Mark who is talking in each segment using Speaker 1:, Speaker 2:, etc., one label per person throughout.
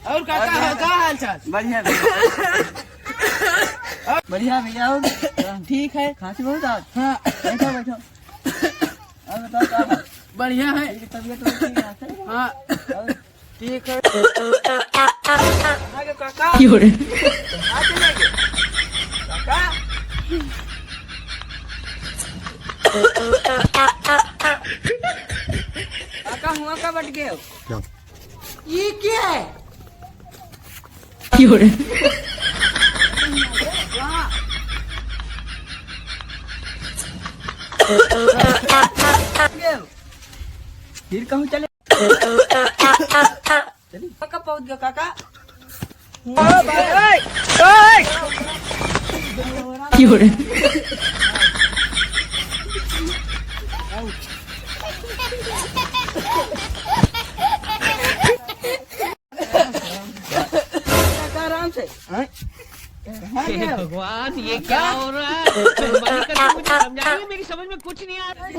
Speaker 1: और काका क्या हाल चाल?
Speaker 2: बढ़िया बढ़िया भैया। और
Speaker 1: ठीक है।
Speaker 2: खांसी बहुत आज?
Speaker 1: हाँ
Speaker 2: बैठो बैठो। और बताओ क्या हाल?
Speaker 1: बढ़िया है।
Speaker 2: तबीयत ठीक है?
Speaker 1: हाँ
Speaker 2: और
Speaker 1: ठीक है। काका
Speaker 2: कहाँ चले गए काका हुआ कब बट गए हो?
Speaker 1: ये क्या है?
Speaker 2: फिर कहूँ चले कब पहुँच गया काका? आराम से।
Speaker 1: भगवान ये क्या हो रहा है? मुझे समझाइए, मेरी समझ में कुछ नहीं आ रहा है।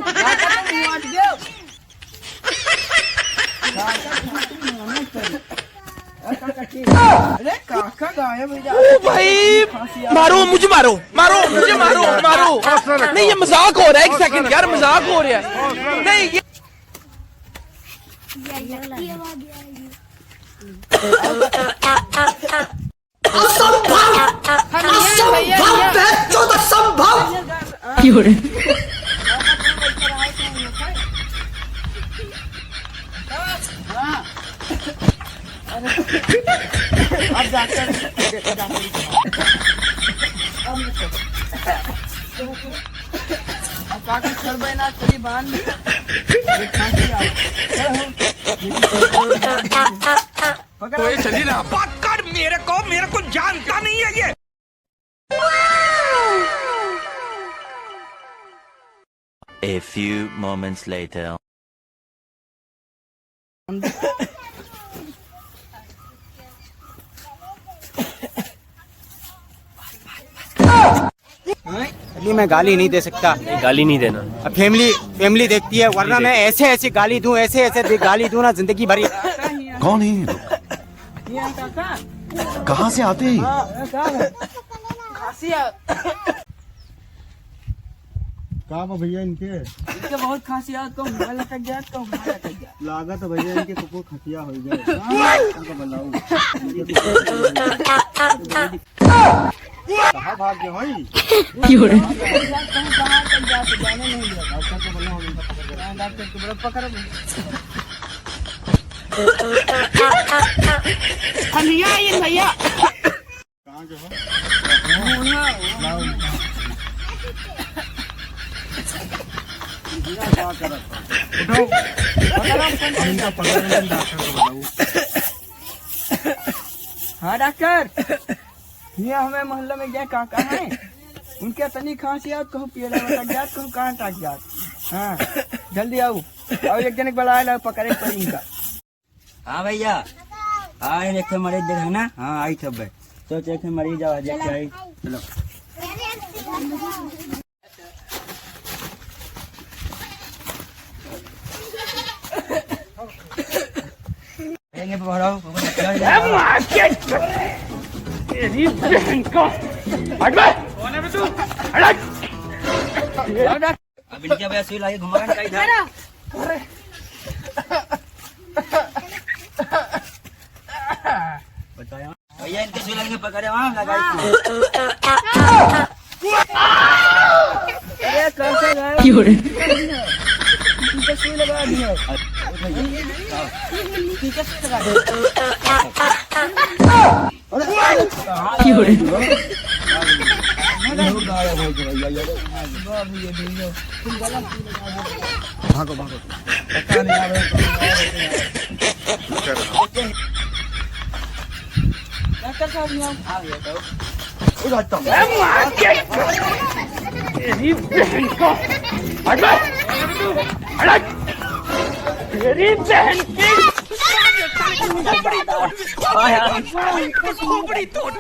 Speaker 2: अरे काका गायब हो जा।
Speaker 3: भाई मारो मुझे, मारो मारो मुझे, मारो मारो। नहीं ये मजाक हो रहा है, एक सेकंड यार, मजाक हो रहा है। नहीं ये
Speaker 2: अब डॉक्टर काका सर बना तेरी बांध
Speaker 3: तो चली ना बात कर, मेरे को जानता नहीं है ये।
Speaker 4: A few moments later.
Speaker 5: अभी मैं गाली नहीं दे सकता।
Speaker 6: गाली नहीं देना।
Speaker 5: अब फैमिली देखती है, वरना मैं ऐसे गाली दूं, ऐसे गाली दूं ना जिंदगी भरी।
Speaker 7: कौन है ये लोग? कहाँ से आते हैं?
Speaker 5: काम भैया इनके
Speaker 2: बहुत खासियत को लटक गया तो
Speaker 5: लागत भैया इनके कुकुर खतिया हो जाए। कहाँ भाग गए भाई?
Speaker 1: भैया
Speaker 5: कहाँ गए हो?
Speaker 2: हाँ डॉक्टर, ये हमें मोहल्ले में क्या काका है, उनके तनी खांसी कहूँ पियले लटक जात, कहूँ कहाँ टक जात। हाँ जल्दी आओ, और एक जन बड़ा ला पकड़े पर इनका। हाँ भैया, हाँ एक मरीज देख है ना। हाँ आई सब तो एक मरीज आओ देख के आई। चलो अब इनके वजह से लाइए घुमा का इधर। बताया भैया इनके सुई लगेंगे, पकड़े वहाँ लगाई। अरे कैसे गए? इनके सुई लगा दिए।
Speaker 5: भागो भागो।
Speaker 2: डॉक्टर साहब यहाँ आ गया तो
Speaker 6: खोपड़ी तोड़